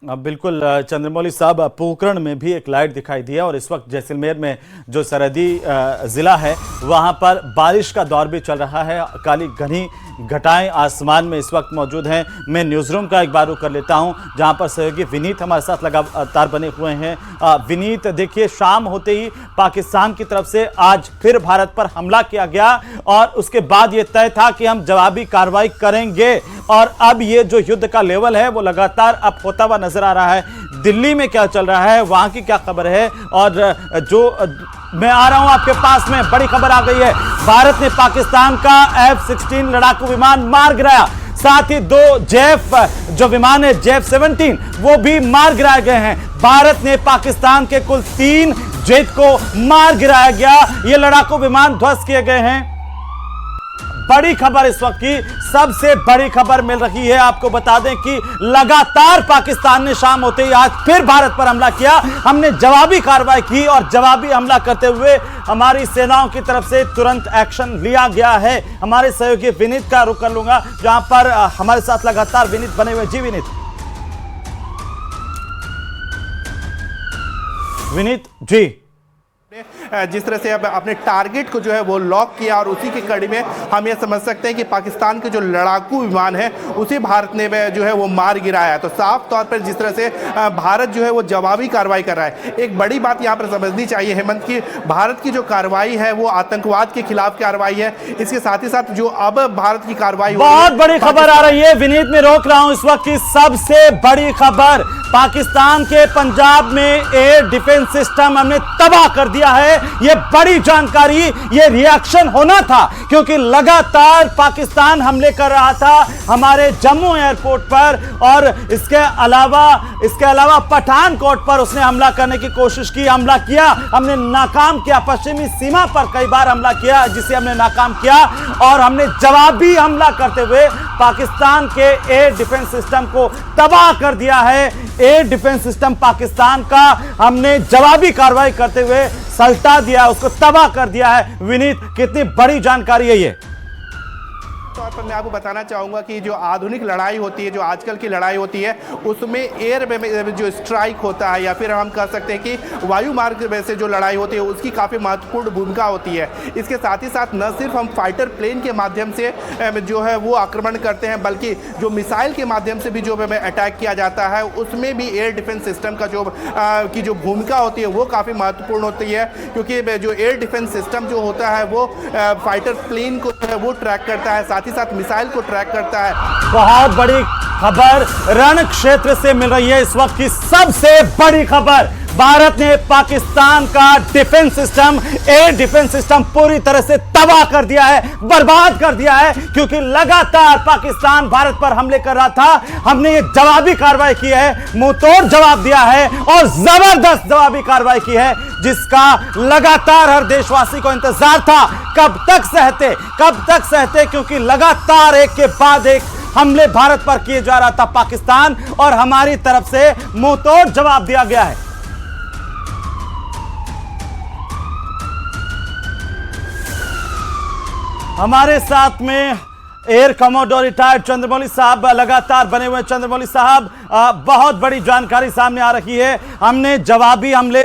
बिल्कुल चंद्रमौली साहब, पोखरण में भी एक लाइट दिखाई दिया और इस वक्त जैसलमेर में जो सरहदी ज़िला है वहां पर बारिश का दौर भी चल रहा है। काली घनी घटाएं आसमान में इस वक्त मौजूद हैं। मैं न्यूज़ रूम का एक बार रुख कर लेता हूं जहां पर सहयोगी विनीत हमारे साथ लगातार बने हुए हैं। विनीत, देखिए, शाम होते ही पाकिस्तान की तरफ से आज फिर भारत पर हमला किया गया और उसके बाद ये तय था कि हम जवाबी कार्रवाई करेंगे और अब ये जो युद्ध का लेवल है वो लगातार अब होता हुआ नजर आ रहा है। दिल्ली में क्या चल रहा है, वहां की क्या खबर है? और जो मैं आ रहा हूं आपके पास में, बड़ी खबर आ गई है। भारत ने पाकिस्तान का F-16 लड़ाकू विमान मार गिराया, साथ ही 2 जेफ जो विमान है JF-17 वो भी मार गिराए गए हैं। भारत ने पाकिस्तान के कुल 3 जेट को मार गिराया गया, ये लड़ाकू विमान ध्वस्त किए गए हैं। बड़ी खबर इस वक्त की सबसे बड़ी खबर मिल रही है। आपको बता दें कि लगातार पाकिस्तान ने शाम होते ही आज फिर भारत पर हमला किया। हमने जवाबी कार्रवाई की और जवाबी हमला करते हुए हमारी सेनाओं की तरफ से तुरंत एक्शन लिया गया है। हमारे सहयोगी विनीत का रुख कर लूंगा जहां पर हमारे साथ लगातार विनीत बने हुए। जी विनीत। विनीत जी, जिस तरह से अब अपने टारगेट को जो है वो लॉक किया और उसी की कड़ी में हम ये समझ सकते हैं कि पाकिस्तान के जो लड़ाकू विमान है उसे भारत ने जो है वो मार गिराया है। तो साफ तौर पर जिस तरह से भारत जो है वो जवाबी कार्रवाई कर रहा है। एक बड़ी बात यहाँ पर समझनी चाहिए हेमंत की, भारत की जो कार्रवाई है वो आतंकवाद के खिलाफ कार्रवाई है। इसके साथ ही साथ जो अब भारत की कार्रवाई, बहुत बड़ी खबर आ रही है विनीत, में रोक रहा हूं इस वक्त की सबसे बड़ी खबर। पाकिस्तान के पंजाब में एयर डिफेंस सिस्टम हमने तबाह कर दिया है। यह बड़ी जानकारी, यह रिएक्शन होना था क्योंकि लगातार पाकिस्तान हमले कर रहा था हमारे जम्मू एयरपोर्ट पर और इसके अलावा पठानकोट पर उसने हमला करने की कोशिश की, हमला किया, हमने नाकाम किया। पश्चिमी सीमा पर कई बार हमला किया जिसे हमने नाकाम किया और हमने जवाबी हमला करते हुए पाकिस्तान के एयर डिफेंस सिस्टम को तबाह कर दिया है। एयर डिफेंस सिस्टम पाकिस्तान का हमने जवाबी कार्रवाई करते हुए सल्टा दिया, उसको तबाह कर दिया है। विनीत, कितनी बड़ी जानकारी है ये? तौर पर मैं आपको बताना चाहूँगा कि जो आधुनिक लड़ाई होती है, जो आजकल की लड़ाई होती है, उसमें एयर में जो स्ट्राइक होता है या फिर हम कह सकते हैं कि वायु मार्ग में से जो लड़ाई होती है उसकी काफ़ी महत्वपूर्ण भूमिका होती है। इसके साथ ही साथ न सिर्फ हम फाइटर प्लेन के माध्यम से जो है वो आक्रमण करते हैं बल्कि जो मिसाइल के माध्यम से भी जो अटैक किया जाता है उसमें भी एयर डिफेंस सिस्टम का जो भूमिका होती है वो काफ़ी महत्वपूर्ण होती है क्योंकि जो एयर डिफेंस सिस्टम जो होता है वो फाइटर प्लेन को वो ट्रैक करता है, साथ ही साथ मिसाइल को ट्रैक करता है। बहुत बड़ी खबर रण क्षेत्र से मिल रही है इस वक्त की सबसे बड़ी खबर। भारत ने पाकिस्तान का defence system, air defence system पूरी तरह से तबाह कर दिया है, बर्बाद कर दिया है क्योंकि लगातार पाकिस्तान भारत पर हमले कर रहा था। हमने ये जवाबी कार्रवाई की है, मुंहतोड़ जवाब दिया है और जबरदस्त जवाबी कार्रवाई की है जिसका लगातार हर देशवासी को इंतजार था। कब तक सहते क्योंकि लगातार एक के बाद एक हमले भारत पर किए जा रहा था पाकिस्तान और हमारी तरफ से मुंहतोड़ जवाब दिया गया है। हमारे साथ में एयर कमोडोर रिटायर्ड चंद्रमौली साहब लगातार बने हुए। चंद्रमौली साहब, बहुत बड़ी जानकारी सामने आ रही है। हमने जवाबी हमले